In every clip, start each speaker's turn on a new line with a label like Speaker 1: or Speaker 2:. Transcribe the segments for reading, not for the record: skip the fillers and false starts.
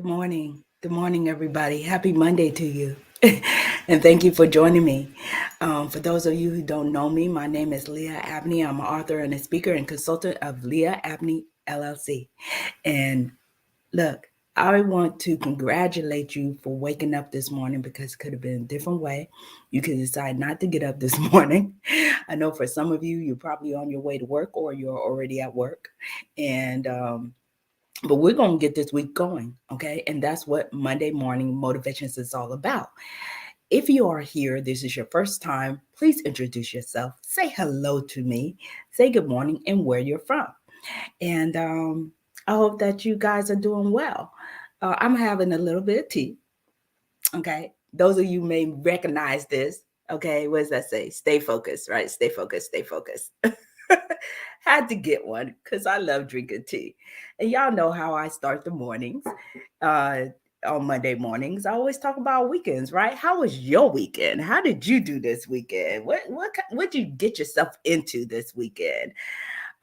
Speaker 1: morning. Good morning, everybody. Happy Monday to you. And thank you for joining me. For those of you who don't know me, my name is Lia Abney. I'm an author and a speaker and consultant of Lia Abney LLC. And look, I want to congratulate you for waking up this morning because it could have been a different way. You could decide not to get up this morning. I know for some of you, you're probably on your way to work or you're already at work. And but we're going to get this week going, okay? And that's what Monday Morning Motivations is all about. If you are here, this is your first time, please introduce yourself. Say hello to me. Say good morning and where you're from. And I hope that you guys are doing well. I'm having a little bit of tea, okay? Those of you may recognize this, okay? What does that say? Stay focused, right? Stay focused, stay focused. Had to get one because I love drinking tea. And y'all know how I start the mornings uh, on Monday mornings. I always talk about weekends, right? How was your weekend? How did you do this weekend? What did you get yourself into this weekend?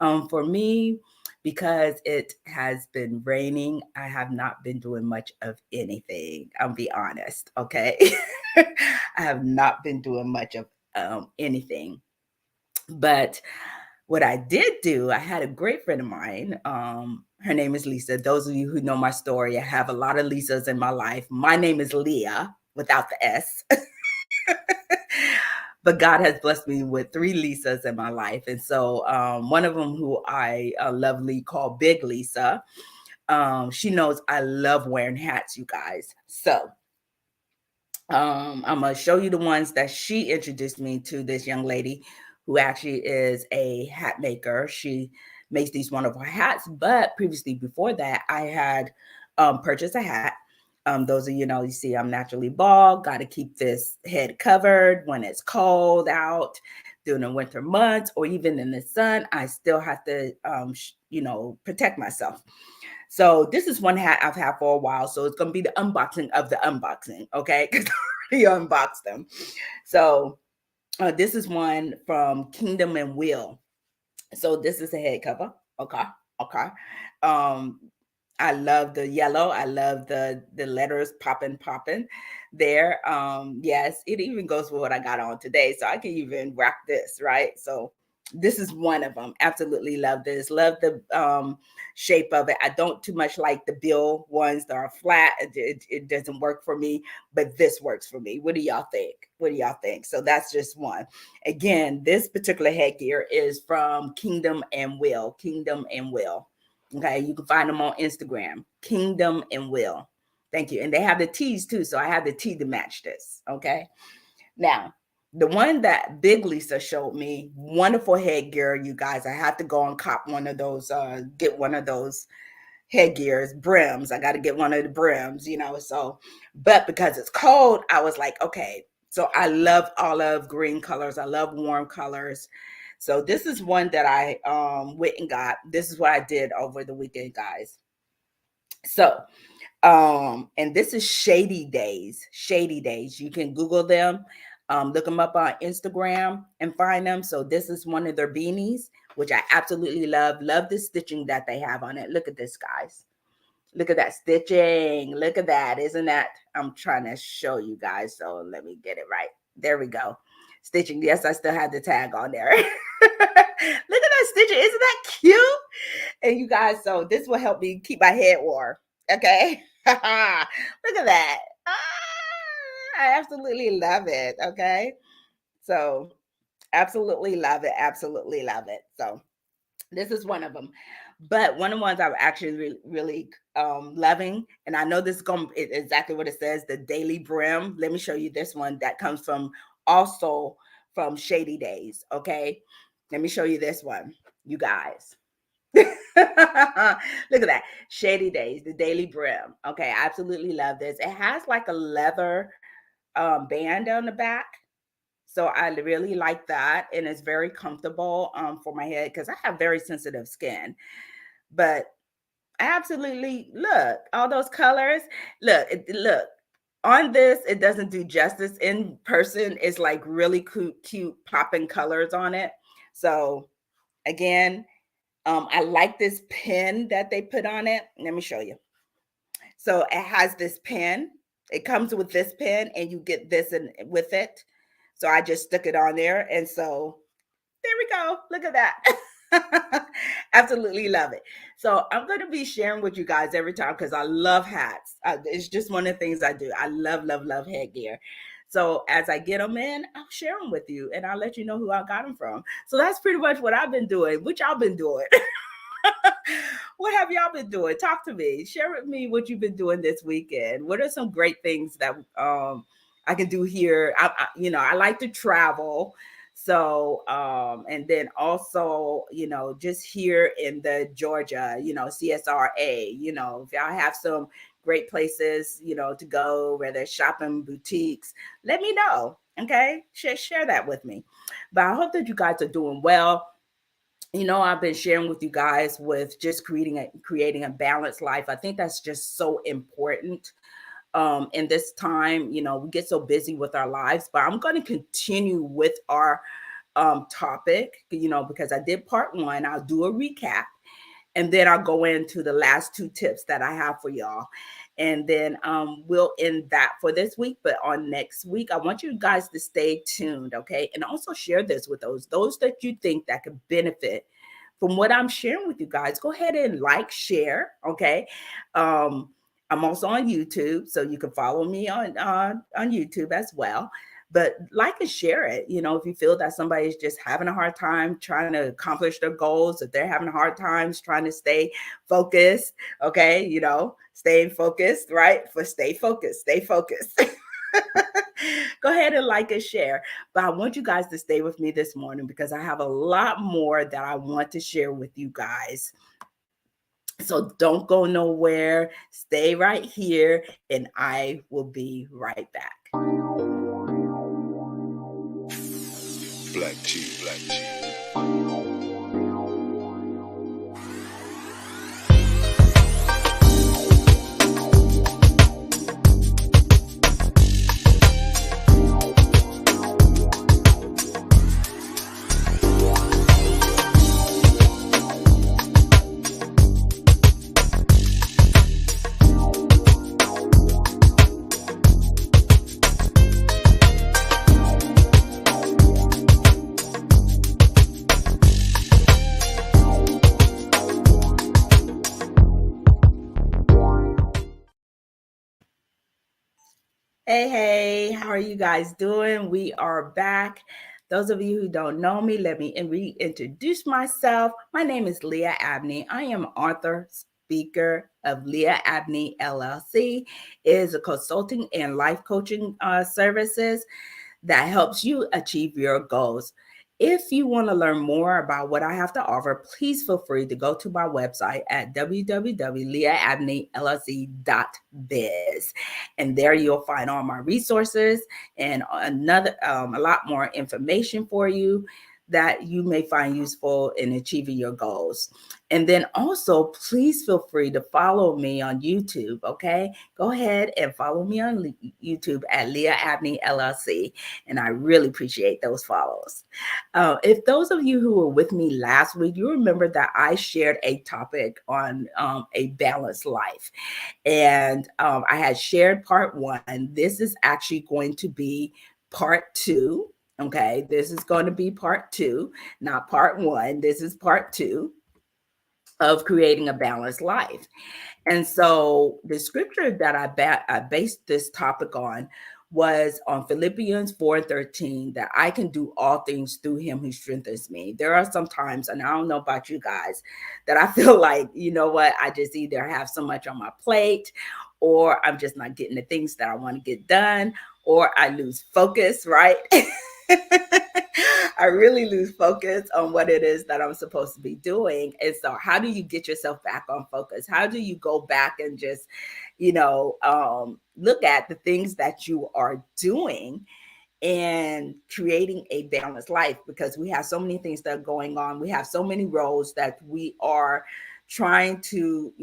Speaker 1: For me, because it has been raining, I have not been doing much of anything. I'll be honest, okay? I have not been doing much of anything. But what I did do, I had a great friend of mine. Her name is Lisa. Those of you who know my story, I have a lot of Lisas in my life. My name is Lia without the S. But God has blessed me with three Lisas in my life. And so one of them who I lovely call Big Lisa, she knows I love wearing hats, you guys. So I'm going to show you the ones that she introduced me to, this young lady who actually is a hat maker. She makes these wonderful hats. But previously, before that, I had purchased a hat. Those of you know, you see, I'm naturally bald. Got to keep this head covered when it's cold out during the winter months, or even in the sun. I still have to, protect myself. So this is one hat I've had for a while. So it's going to be the unboxing of the unboxing, okay? Because I already unboxed them. So this is one from Kingdom and Will. So this is a head cover. Okay. Okay. Um, I love the yellow. I love the letters popping there. Yes, it even goes with what I got on today. So I can even rock this, right? So this is one of them. Absolutely love this. Love the shape of it. I don't too much like the bill ones that are flat. It doesn't work for me, but this works for me. What do y'all think? What do y'all think? So that's just one. Again, this particular headgear is from Kingdom and Will. Kingdom and Will. Okay, you can find them on Instagram. Kingdom and Will. Thank you. And they have the tees too. So I have the tee to match this. Okay. Now, the one that Big Lisa showed me, wonderful headgear, you guys. I have to go and cop one of those, get one of those headgears, brims. I got to get one of the brims, So, but because it's cold, I was like, okay. So I love olive green colors. I love warm colors. So this is one that I went and got. This is what I did over the weekend, guys. So, and this is Shady Days. Shady Days. You can Google them, look them up on Instagram and find them. So this is one of their beanies, which I absolutely love. Love the stitching that they have on it. Look at this, guys. Look at that stitching. Look at that. Isn't that? I'm trying to show you guys. So let me get it right. There we go. Stitching. Yes, I still have the tag on there. Look at that stitching. Isn't that cute? And you guys, so this will help me keep my head warm. Okay. Look at that. I absolutely love it. Okay. So absolutely love it. Absolutely love it. So this is one of them. But one of the ones I'm actually really loving, and I know this is going to exactly what it says, the Daily Brim. Let me show you this one that comes from also from Shady Days. Okay. Let me show you this one, you guys. Look at that. Shady Days, the Daily Brim. Okay, I absolutely love this. It has like a leather band on the back. So I really like that. And it's very comfortable for my head because I have very sensitive skin. But absolutely, look, all those colors. Look. On this, it doesn't do justice. In person, it's like really cute popping colors on it. So again, I like this pin that they put on it. Let me show you. So it has this pin. It comes with this pin, and you get this and with it. So I just stuck it on there, and so there we go. Look at that. Absolutely love it. So I'm going to be sharing with you guys every time because I love hats. It's just one of the things I do. I love, love, love headgear. So as I get them in, I'll share them with you and I'll let you know who I got them from. So that's pretty much what I've been doing. What y'all been doing? What have y'all been doing? Talk to me. Share with me what you've been doing this weekend. What are some great things that I can do here? I like to travel. So, and then also, just here in the Georgia, CSRA, if y'all have some great places, to go, whether shopping, boutiques, let me know. Okay. Share that with me. But I hope that you guys are doing well. I've been sharing with you guys with just creating a balanced life. I think that's just so important in this time. We get so busy with our lives, but I'm going to continue with our topic, because I did part one. I'll do a recap and then I'll go into the last two tips that I have for y'all. And then we'll end that for this week. But on next week, I want you guys to stay tuned, okay? And also share this with those that you think that could benefit from what I'm sharing with you guys. Go ahead and share, okay? I'm also on YouTube, so you can follow me on YouTube as well. But like and share it, if you feel that somebody's just having a hard time trying to accomplish their goals, if they're having a hard times trying to stay focused, okay, staying focused, right? Stay focused, stay focused. Go ahead and like and share. But I want you guys to stay with me this morning because I have a lot more that I want to share with you guys. So don't go nowhere. Stay right here, and I will be right back.
Speaker 2: Black tea, black tea.
Speaker 1: Hey, how are you guys doing? We are back. Those of you who don't know me, let me reintroduce myself. My name is Lia Abney. I am author, speaker of Lia Abney LLC. It is a consulting and life coaching services that helps you achieve your goals. If you want to learn more about what I have to offer, please feel free to go to my website at www.liaabneyllc.biz. And there you'll find all my resources and a lot more information for you that you may find useful in achieving your goals. And then also, please feel free to follow me on YouTube, okay? Go ahead and follow me on YouTube at Lia Abney LLC. And I really appreciate those follows. If those of you who were with me last week, you remember that I shared a topic on a balanced life. And I had shared part one. This is actually going to be part two. Okay, this is going to be part two, not part one. This is part two of creating a balanced life. And so the scripture that I based this topic on was on Philippians 4:13, that I can do all things through him who strengthens me. There are some times, and I don't know about you guys, that I feel like, you know what, I just either have so much on my plate, or I'm just not getting the things that I want to get done, or I lose focus, right? I really lose focus on what it is that I'm supposed to be doing. And so how do you get yourself back on focus? How do you go back and just, look at the things that you are doing and creating a balanced life? Because we have so many things that are going on. We have so many roles that we are trying to,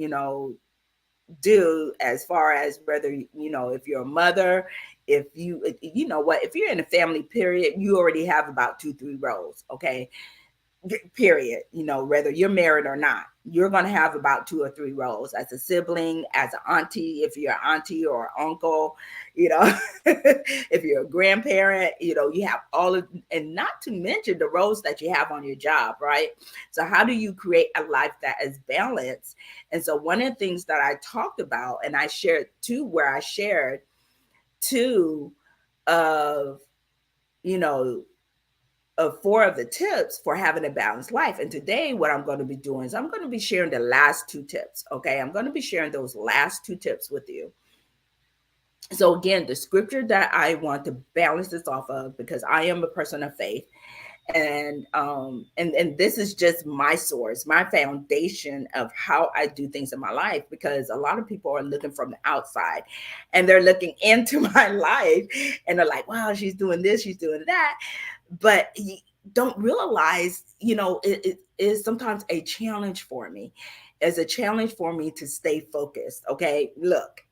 Speaker 1: do, as far as whether, if you're a mother, if if you're in a family period, you already have about 2-3 roles. Okay. period. Whether you're married or not, you're going to have about two or three roles: as a sibling, as an auntie, if you're an auntie or uncle, if you're a grandparent, you have all of, and not to mention the roles that you have on your job, right? So how do you create a life that is balanced? And so one of the things that I talked about, and I shared two, where I shared two of, you know, four of the tips for having a balanced life. And today, what I'm going to be doing is I'm going to be sharing the last two tips. Okay. I'm going to be sharing those last two tips with you. So, again, the scripture that I want to balance this off of, because I am a person of faith. And this is just my source, my foundation of how I do things in my life, because a lot of people are looking from the outside and they're looking into my life and they're like, wow, she's doing this, she's doing that, but you don't realize, it is sometimes a challenge for me. It's a challenge for me to stay focused. Okay, look.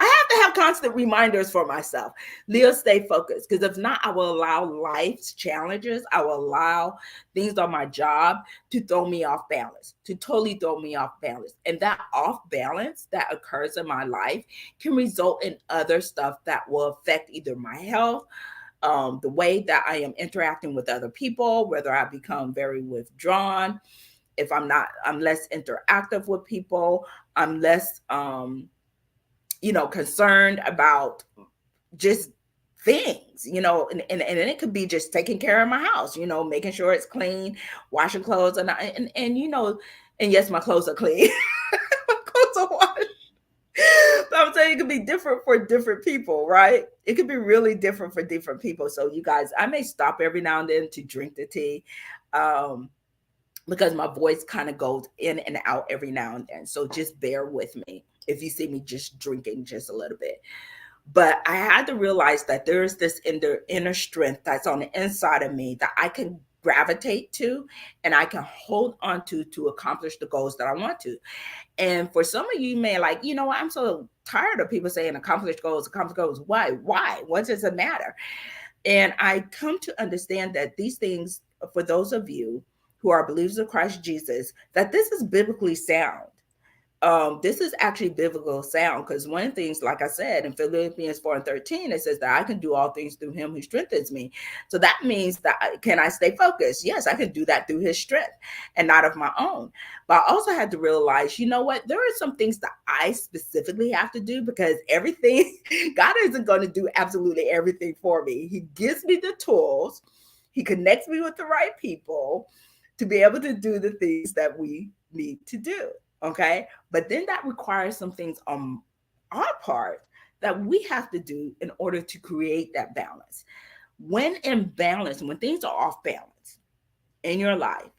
Speaker 1: I have to have constant reminders for myself. Leo, stay focused. Because if not, I will allow life's challenges, I will allow things on my job to throw me off balance, to totally throw me off balance. And that off balance that occurs in my life can result in other stuff that will affect either my health, the way that I am interacting with other people, whether I become very withdrawn, if I'm less interactive with people, I'm less, concerned about just things, and it could be just taking care of my house, making sure it's clean, washing clothes, and yes, my clothes are clean. My clothes are washed. But I'm saying it could be different for different people, right? It could be really different for different people. So you guys, I may stop every now and then to drink the tea. Because my voice kind of goes in and out every now and then. So just bear with me if you see me just drinking just a little bit. But I had to realize that there is this inner strength that's on the inside of me that I can gravitate to and I can hold on to accomplish the goals that I want to. And for some of you may like, I'm so tired of people saying accomplish goals, accomplish goals. Why? Why? What does it matter? And I come to understand that these things, for those of you who are believers of Christ Jesus, that this is biblically sound. This is actually biblical sound, because one of the things, like I said, in Philippians 4:13, it says that I can do all things through him who strengthens me. So that means that, can I stay focused? Yes, I can do that through his strength and not of my own. But I also had to realize, you know what? There are some things that I specifically have to do, because everything, God isn't going to do absolutely everything for me. He gives me the tools. He connects me with the right people to be able to do the things that we need to do. Okay. But then that requires some things on our part that we have to do in order to create that balance. When in balance, when things are off balance in your life,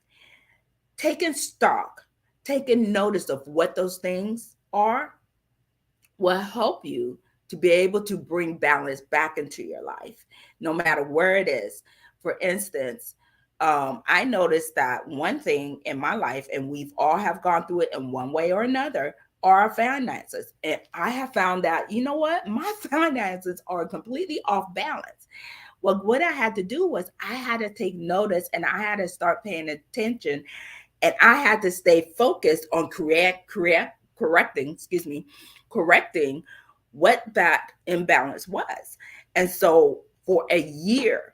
Speaker 1: taking stock, taking notice of what those things are will help you to be able to bring balance back into your life, no matter where it is. For instance, I noticed that one thing in my life, and we've all have gone through it in one way or another, are our finances. And I have found that, you know what, my finances are completely off balance. Well, what I had to do was I had to take notice and I had to start paying attention, and I had to stay focused on correcting what that imbalance was. And so for a year,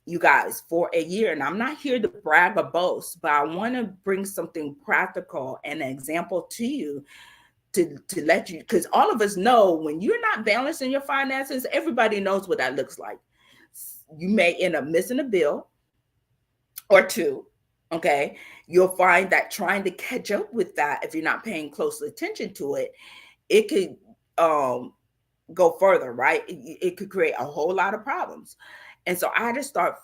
Speaker 1: you guys, for a year, and I'm not here to brag or boast, but I want to bring something practical and an example to you, to let you, because all of us know when you're not balancing your finances, everybody knows what that looks like. You may end up missing a bill or two. Okay. You'll find that trying to catch up with that, if you're not paying close attention to it, it could go further, right? It could create a whole lot of problems. And so I had to start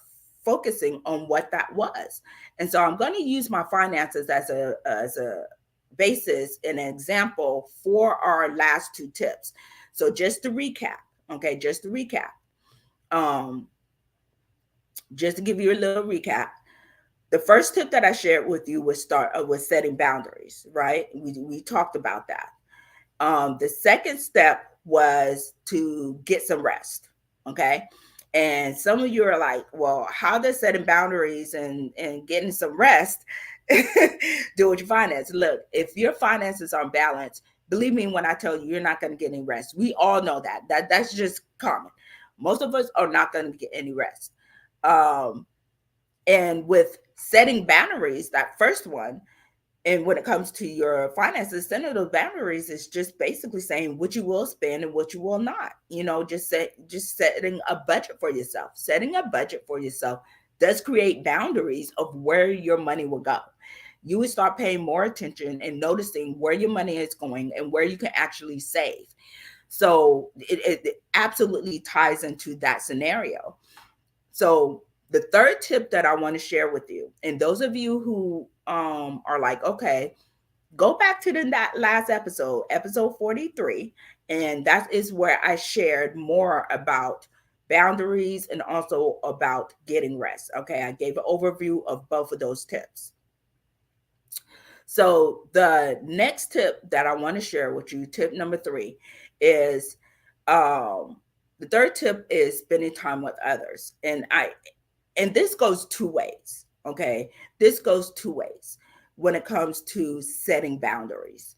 Speaker 1: focusing on what that was. And so I'm going to use my finances as a basis and an example for our last two tips. So just to recap, okay, um, just to give you a little recap. The first tip that I shared with you was setting boundaries, right? We talked about that. The second step was to get some rest. Okay. And some of you are like, well, how does setting boundaries and getting some rest do with your finances? Look, if your finances aren't balanced, believe me when I tell you, you're not going to get any rest. We all know that. That's just common. Most of us are not going to get any rest. Um, and with setting boundaries, that first one, and when it comes to your finances, setting those boundaries is just basically saying what you will spend and what you will not. Just setting a budget for yourself. Setting a budget for yourself does create boundaries of where your money will go. You would start paying more attention and noticing where your money is going and where you can actually save. So it absolutely ties into that scenario. So the third tip that I want to share with you, and those of you who are like, okay, go back to that last episode, episode 43, and that is where I shared more about boundaries and also about getting rest. Okay, I gave an overview of both of those tips. So the next tip that I want to share with you, tip number 3, is the third tip is spending time with others. And this goes two ways. Okay, this goes two ways when it comes to setting boundaries.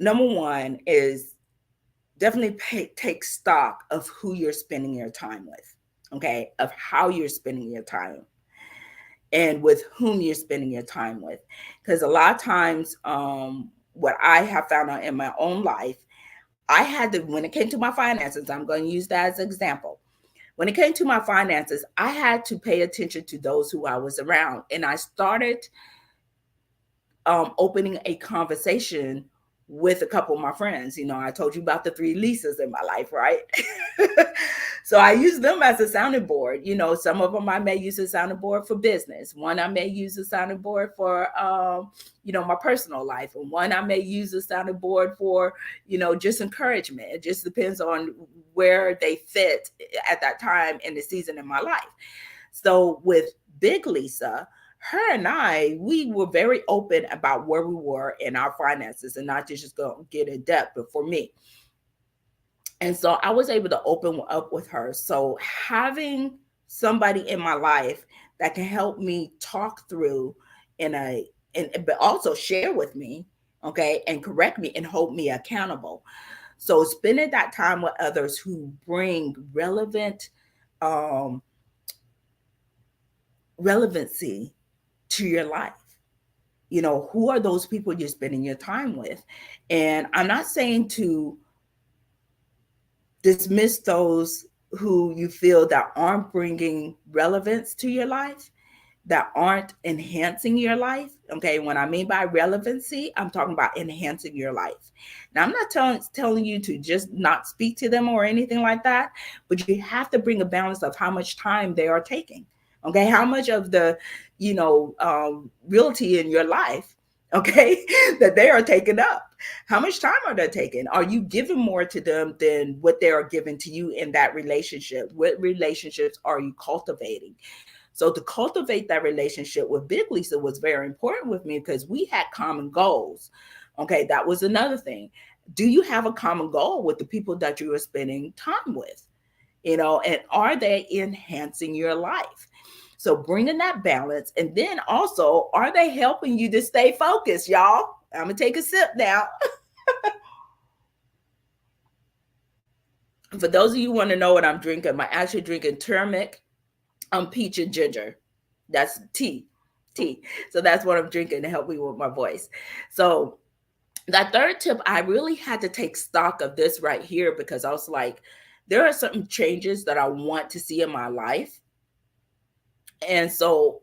Speaker 1: Number one is definitely take stock of who you're spending your time with. Okay, of how you're spending your time and with whom you're spending your time with, because a lot of times what I have found out in my own life, I had to, when it came to my finances, I'm going to use that as an example. When it came to my finances, I had to pay attention to those who I was around, and I started opening a conversation with a couple of my friends. I told you about the 3 Lisas in my life, right? So I use them as a sounding board. Some of them I may use a sounding board for business. One I may use a sounding board for, my personal life. And one I may use a sounding board for, just encouragement. It just depends on where they fit at that time in the season in my life. So with Big Lisa, her and we were very open about where we were in our finances, and not to just go get in depth, but for me. And so I was able to open up with her. So having somebody in my life that can help me talk through but also share with me, okay, and correct me and hold me accountable. So spending that time with others who bring relevancy to your life. Who are those people you're spending your time with? And I'm not saying to dismiss those who you feel that aren't bringing relevance to your life, that aren't enhancing your life. Okay, when I mean by relevancy, I'm talking about enhancing your life. Now, I'm not telling you to just not speak to them or anything like that, but you have to bring a balance of how much time they are taking. Okay, how much of the realty in your life, okay, that they are taking up. How much time are they taking? Are you giving more to them than what they are giving to you in that relationship? What relationships are you cultivating? So to cultivate that relationship with Big Lisa was very important with me because we had common goals. Okay, that was another thing. Do you have a common goal with the people that you are spending time with? And are they enhancing your life? So bringing that balance, and then also, are they helping you to stay focused, y'all? I'm gonna take a sip now. For those of you who want to know what I'm drinking, I'm actually drinking turmeric, peach and ginger. That's tea. So that's what I'm drinking to help me with my voice. So that third tip, I really had to take stock of this right here because I was like, there are certain changes that I want to see in my life. And so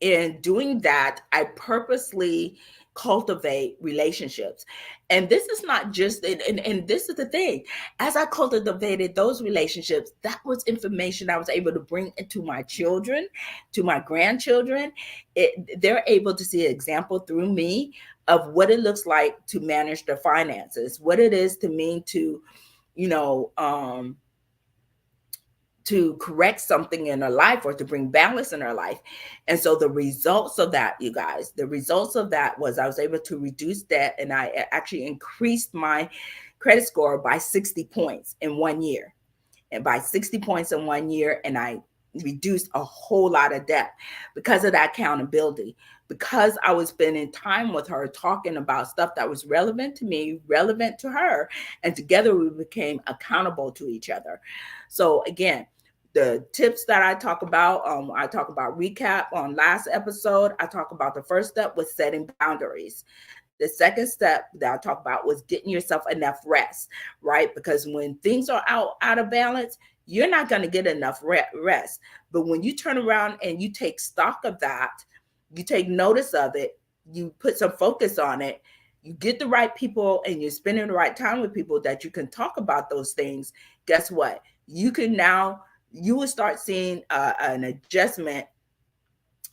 Speaker 1: in doing that, I purposely cultivate relationships. And this is not just, and this is the thing, as I cultivated those relationships, that was information I was able to bring into my children, to my grandchildren. They're able to see an example through me of what it looks like to manage their finances, what it is to mean to, to correct something in her life or to bring balance in her life. And so the results of that, you guys, the results of that was I was able to reduce debt, and I actually increased my credit score by 60 points in 1 year. and by 60 points in 1 year, and I reduced a whole lot of debt because of that accountability, because I was spending time with her talking about stuff that was relevant to me, relevant to her, and together we became accountable to each other. So again, the tips that I talk about recap on last episode. I talk about the first step was setting boundaries. The second step that I talked about was getting yourself enough rest, right? Because when things are out of balance, you're not going to get enough rest. But when you turn around and you take stock of that, you take notice of it, you put some focus on it, you get the right people and you're spending the right time with people that you can talk about those things. Guess what? You will start seeing an adjustment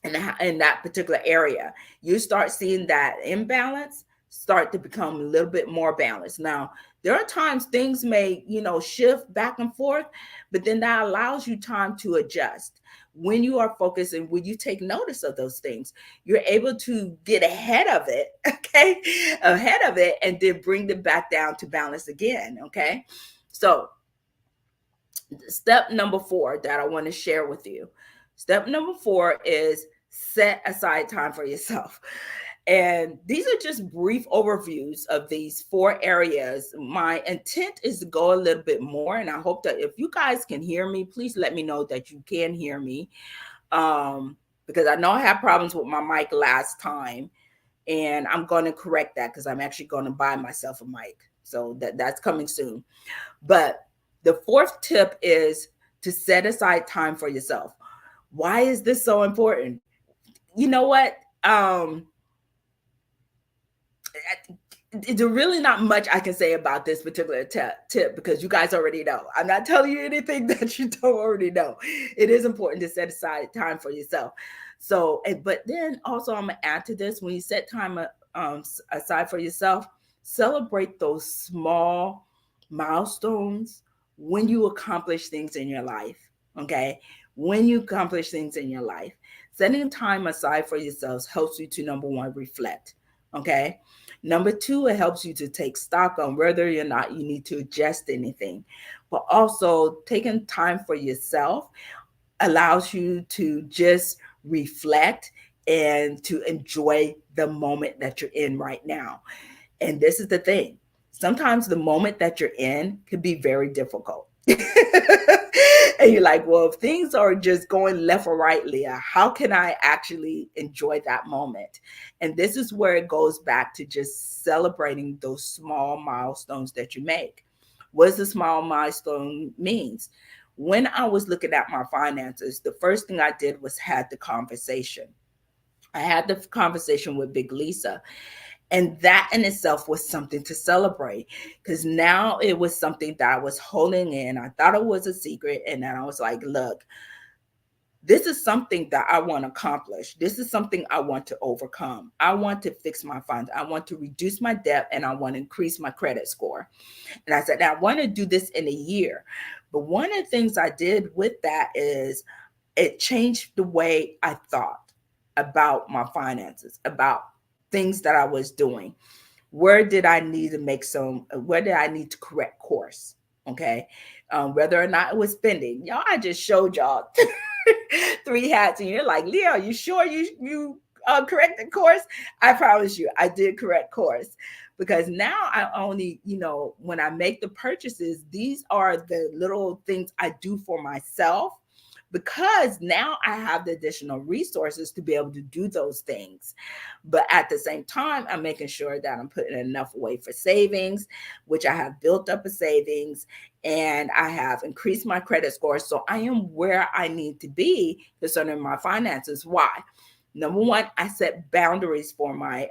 Speaker 1: in that particular area. You start seeing that imbalance start to become a little bit more balanced. Now, there are times things may, shift back and forth, but then that allows you time to adjust. When you are focused and when you take notice of those things, you're able to get ahead of it, okay? Ahead of it, and then bring it back down to balance again, okay? So, step number 4 that I want to share with you. Step number 4 is set aside time for yourself. And these are just brief overviews of these 4 areas. My intent is to go a little bit more, and I hope that if you guys can hear me, please let me know that you can hear me. Because I know I had problems with my mic last time, and I'm going to correct that because I'm actually going to buy myself a mic. So that's coming soon. But the 4th tip is to set aside time for yourself. Why is this so important? You know what? There's really not much I can say about this particular tip because you guys already know. I'm not telling you anything that you don't already know. It is important to set aside time for yourself. So, but then also I'm going to add to this, when you set time aside for yourself, celebrate those small milestones when you accomplish things in your life, okay? When you accomplish things in your life, setting time aside for yourselves helps you to, number 1, reflect, okay? Number 2, it helps you to take stock on whether or not you need to adjust anything. But also taking time for yourself allows you to just reflect and to enjoy the moment that you're in right now. And this is the thing. Sometimes the moment that you're in could be very difficult. And you're like, well, if things are just going left or right, Lia, how can I actually enjoy that moment? And this is where it goes back to just celebrating those small milestones that you make. What does the small milestone means? When I was looking at my finances, the first thing I did was had the conversation. I had the conversation with Big Lisa. And that in itself was something to celebrate, because now it was something that I was holding in. I thought it was a secret. And then I was like, look, this is something that I want to accomplish. This is something I want to overcome. I want to fix my funds. I want to reduce my debt, and I want to increase my credit score. And I said, now I want to do this in a year. But one of the things I did with that is it changed the way I thought about my finances, about things that I was doing. Where did I need to correct course? Okay. Whether or not it was spending. Y'all, I just showed y'all 3 hats and you're like, Leo, you sure you corrected course? I promise you, I did correct course, because now I only, when I make the purchases, these are the little things I do for myself, because now I have the additional resources to be able to do those things. But at the same time, I'm making sure that I'm putting enough away for savings, which I have built up a savings, and I have increased my credit score. So I am where I need to be concerning my finances. Why? Number 1, I set boundaries for my,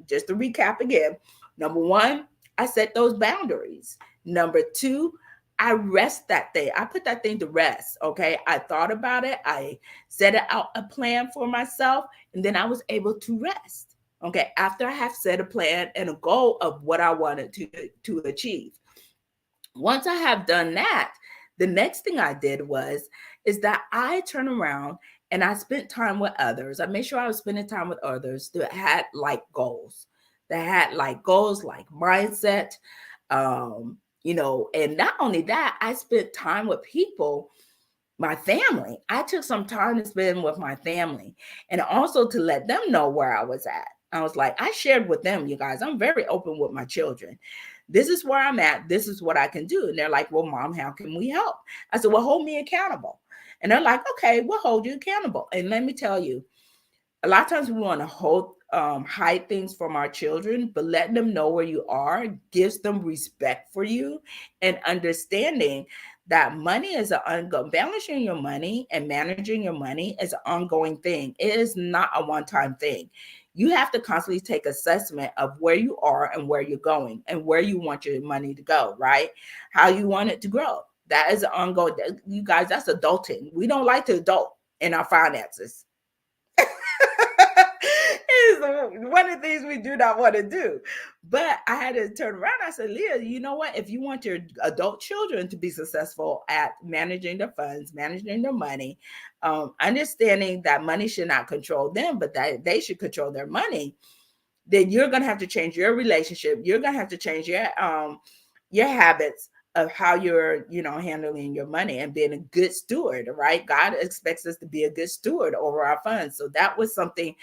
Speaker 1: just to recap again. Number 1, I set those boundaries. Number 2, I rest that thing. I put that thing to rest. Okay. I thought about it. I set out a plan for myself, and then I was able to rest. Okay. After I have set a plan and a goal of what I wanted to achieve. Once I have done that, the next thing I did is that I turn around and I spent time with others. I made sure I was spending time with others that had like goals, like mindset, And not only that, I spent time with people, my family. I took some time to spend with my family and also to let them know where I was at. I was like, I shared with them, you guys, I'm very open with my children. This is where I'm at. This is what I can do. And they're like, well, Mom, how can we help? I said, well, hold me accountable. And they're like, okay, we'll hold you accountable. And let me tell you, a lot of times we want to hide things from our children, but letting them know where you are gives them respect for you and understanding that money is an ongoing, balancing your money and managing your money is an ongoing thing. It is not a one-time thing. You have to constantly take assessment of where you are and where you're going and where you want your money to go, right? How you want it to grow. That is an ongoing, you guys, that's adulting. We don't like to adult in our finances. It's one of the things we do not want to do. But I had to turn around. I said, Lia, you know what? If you want your adult children to be successful at managing their funds, managing their money, understanding that money should not control them, but that they should control their money, then you're going to have to change your relationship. You're going to have to change your habits of how you're, handling your money and being a good steward, right? God expects us to be a good steward over our funds. So that was something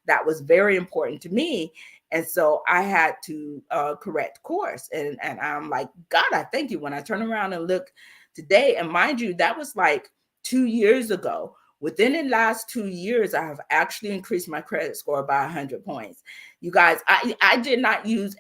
Speaker 1: that was very important to me. And so I had to correct course. And I'm like, God, I thank you. When I turn around and look today, and mind you, that was like 2 years ago. Within the last 2 years, I have actually increased my credit score by 100 points. You guys, I did not use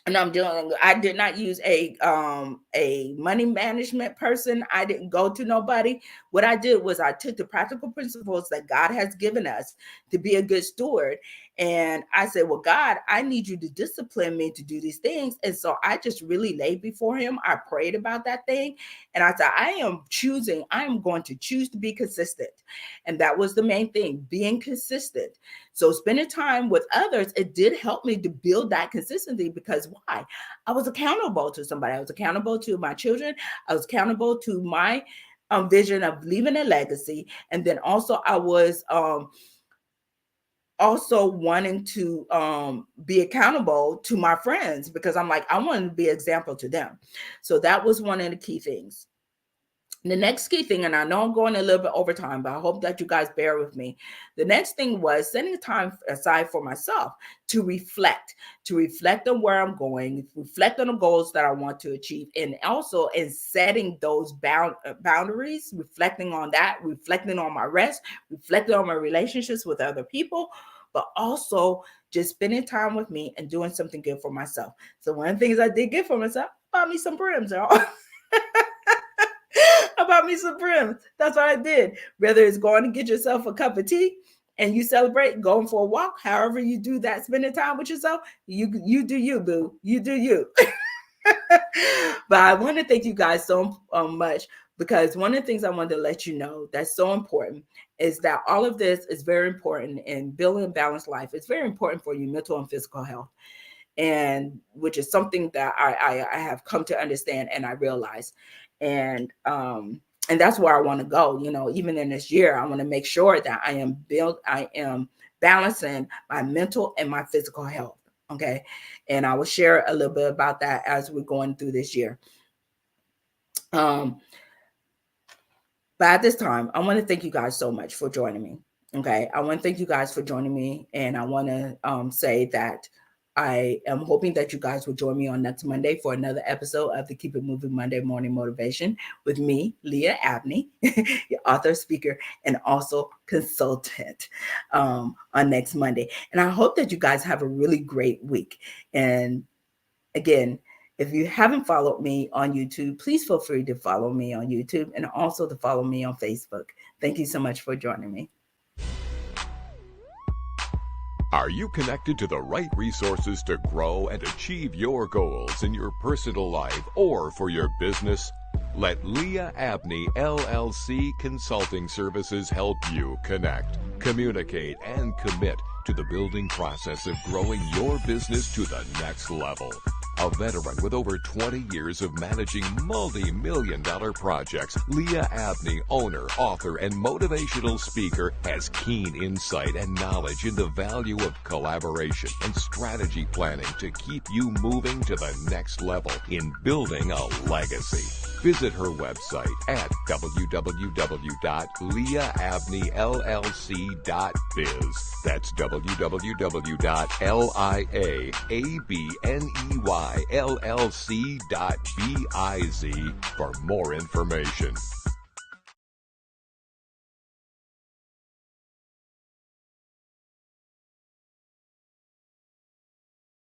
Speaker 1: I did not use a money management person. I didn't go to nobody. What I did was I took the practical principles that God has given us to be a good steward. And I said, well, God, I need you to discipline me to do these things. And so I just really laid before him. I prayed about that thing. And I said, I am going to choose to be consistent. And that was the main thing, being consistent. So spending time with others, it did help me to build that consistency because why? I was accountable to somebody. I was accountable to my children. I was accountable to my vision of leaving a legacy. And then also I was also wanting to be accountable to my friends because I'm like, I wanted to be an example to them. So that was one of the key things. The next key thing, and I know I'm going a little bit over time, but I hope that you guys bear with me. The next thing was setting time aside for myself to reflect on where I'm going, reflect on the goals that I want to achieve, and also in setting those boundaries, reflecting on that, reflecting on my rest, reflecting on my relationships with other people, but also just spending time with me and doing something good for myself. So one of the things I did good for myself, bought me some brims, y'all. About me some brims. That's what I did. Whether it's going to get yourself a cup of tea and you celebrate, going for a walk, however you do that, spending time with yourself, you do you, boo. You do you. But I want to thank you guys so much because one of the things I wanted to let you know that's so important is that all of this is very important in building a balanced life. It's very important for your mental and physical health. And which is something that I have come to understand and I realize. And that's where I want to go, even in this year, I want to make sure that I am balancing my mental and my physical health. Okay. And I will share a little bit about that as we're going through this year. But at this time, I want to thank you guys so much for joining me. Okay. I want to thank you guys for joining me. And I want to say that I am hoping that you guys will join me on next Monday for another episode of the Keep It Moving Monday Morning Motivation with me, Lia Abney, your author, speaker, and also consultant on next Monday. And I hope that you guys have a really great week. And again, if you haven't followed me on YouTube, please feel free to follow me on YouTube and also to follow me on Facebook. Thank you so much for joining me.
Speaker 2: Are you connected to the right resources to grow and achieve your goals in your personal life or for your business? Let Lia Abney LLC Consulting Services help you connect, communicate, and commit to the building process of growing your business to the next level. A veteran with over 20 years of managing multi-million-dollar projects, Lia Abney, owner, author, and motivational speaker, has keen insight and knowledge in the value of collaboration and strategy planning to keep you moving to the next level in building a legacy. Visit her website at www.liaabneyllc.biz. That's www.liaabneyllc.biz for more information.